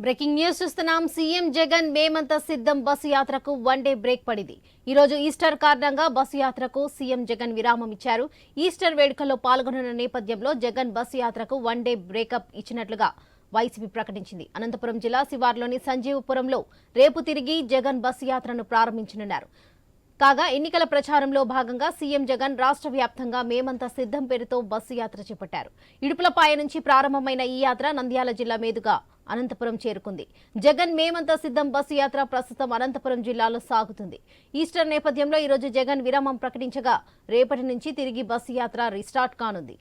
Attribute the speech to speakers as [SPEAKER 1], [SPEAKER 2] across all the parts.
[SPEAKER 1] Breaking news చూస్తున్నాం. CM Jagan మేమంతా సిద్ధం బస్సు యాత్రకు వన్ డే బ్రేక్ పడింది. ఈ రోజు ఈస్టర్ కారణంగా బస్సు యాత్రకు సీఎం జగన్ విరామం ఇచ్చారు. ఈస్టర్ వేడుకల్లో పాల్గొన్న నేపథ్యంలో జగన్ బస్సు యాత్రకు వన్ డే బ్రేకప్ ఇచ్చినట్లుగా వైసీపీ ప్రకటించింది. అనంతపురం జిల్లా శివార్లోని సంజీవపురంలో రేపు తిరిగి జగన్ బస్సు యాత్రను ప్రారంభించనున్నారు. కాగా ఎన్నికల ప్రచారంలో భాగంగా సీఎం జగన్ రాష్ట్ర వ్యాప్తంగా మేమంతా సిద్ధం పేరుతో బస్సు యాత్ర చేపట్టారు. ఇడుపులపాయ నుంచి ప్రారంభమైన ఈ యాత్ర నంద్యాల జిల్లా మీదుగా అనంతపురం చేరుకుంది. జగన్ మేమంతా సిద్ధం బస్సు యాత్ర ప్రస్తుతం అనంతపురం జిల్లాలో సాగుతుంది. ఈస్టర్ నేపథ్యంలో ఈరోజు జగన్ విరామం ప్రకటించగా రేపటి నుంచి తిరిగి బస్సు యాత్ర రీస్టార్ట్ కానుంది.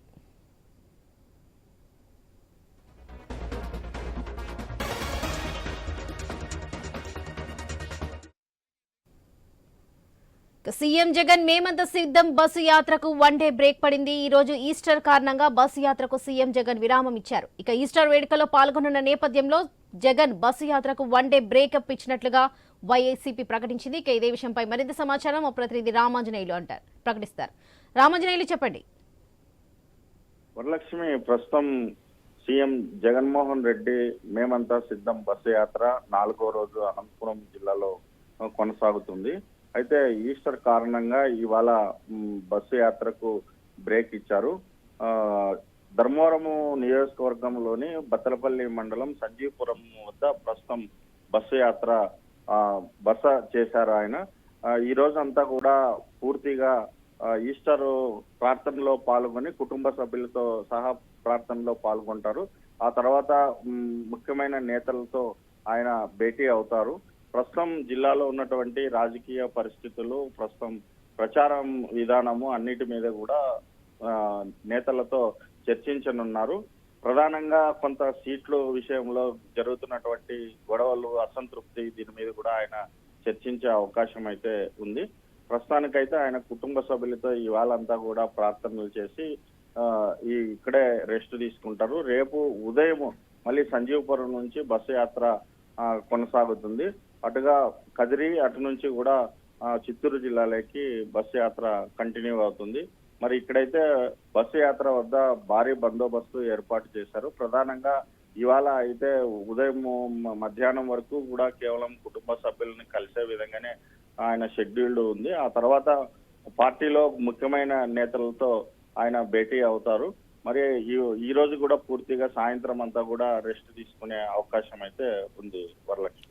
[SPEAKER 1] సీఎం జగన్ మేమంతా సిద్ధం బస్సు యాత్రకు వన్ డే బ్రేక్ పడింది. ఈ రోజు ఈస్టర్ కారణంగా బస్సు యాత్రకు సీఎం జగన్ విరామం ఇచ్చారు. ఇక ఈస్టర్ వేడుకలో పాల్గొన్న నేపథ్యంలో జగన్ బస్సు యాత్రకు వన్ డే బ్రేకప్ ఇచ్చినట్లుగా వైసీపీ ప్రకటించింది. ఇక ఇదే విషయంపై మరింత సమాచారం మా ప్రతినిధి రామాంజనేయులు ప్రకటిస్తారు. రామాంజనేయులు చెప్పండి.
[SPEAKER 2] వరలక్ష్మి, ప్రస్తుతం సీఎం జగన్మోహన్ రెడ్డి మేమంతా సిద్ధం బస్సు యాత్ర 4వ రోజు అనంతపురం జిల్లాలో కొనసాగుతుంది. అయితే ఈస్టర్ కారణంగా ఇవాళ బస్సు యాత్రకు బ్రేక్ ఇచ్చారు. ధర్మవరము నియోజకవర్గంలోని బత్తలపల్లి మండలం సంజీవపురం వద్ద ప్రస్తుతం బస్సు యాత్ర బస చేశారు ఆయన. ఈ రోజంతా కూడా పూర్తిగా ఈస్టర్ ప్రార్థనలో పాల్గొని కుటుంబ సభ్యులతో సహా ప్రార్థనలో పాల్గొంటారు. ఆ తర్వాత ముఖ్యమైన నేతలతో ఆయన భేటీ అవుతారు. ప్రస్తుతం జిల్లాలో ఉన్నటువంటి రాజకీయ పరిస్థితులు, ప్రస్తుతం ప్రచారం విధానము అన్నిటి మీద కూడా నేతలతో చర్చించనున్నారు. ప్రధానంగా కొంత సీట్లు విషయంలో జరుగుతున్నటువంటి గొడవలు, అసంతృప్తి, దీని మీద కూడా ఆయన చర్చించే అవకాశం అయితే ఉంది. ప్రస్తుతానికైతే ఆయన కుటుంబ సభ్యులతో ఇవాళంతా కూడా ప్రార్థనలు చేసి ఇక్కడే రెస్ట్ తీసుకుంటారు. రేపు ఉదయం మళ్ళీ సంజీవపురం నుంచి బస్సు యాత్ర కొనసాగుతుంది. అటుగా కదిరి, అటు నుంచి కూడా చిత్తూరు జిల్లాలోకి బస్సు యాత్ర కంటిన్యూ అవుతుంది. మరి ఇక్కడైతే బస్సు యాత్ర వద్ద భారీ బందోబస్తు ఏర్పాటు చేశారు. ప్రధానంగా ఇవాళ అయితే ఉదయం మధ్యాహ్నం వరకు కూడా కేవలం కుటుంబ సభ్యులను కలిసే విధంగానే ఆయన షెడ్యూల్డ్ ఉంది. ఆ తర్వాత పార్టీలో ముఖ్యమైన నేతలతో ఆయన భేటీ అవుతారు. మరి ఈ రోజు కూడా పూర్తిగా సాయంత్రం అంతా కూడా రెస్ట్ తీసుకునే అవకాశం అయితే ఉంది వరలక్ష్మి.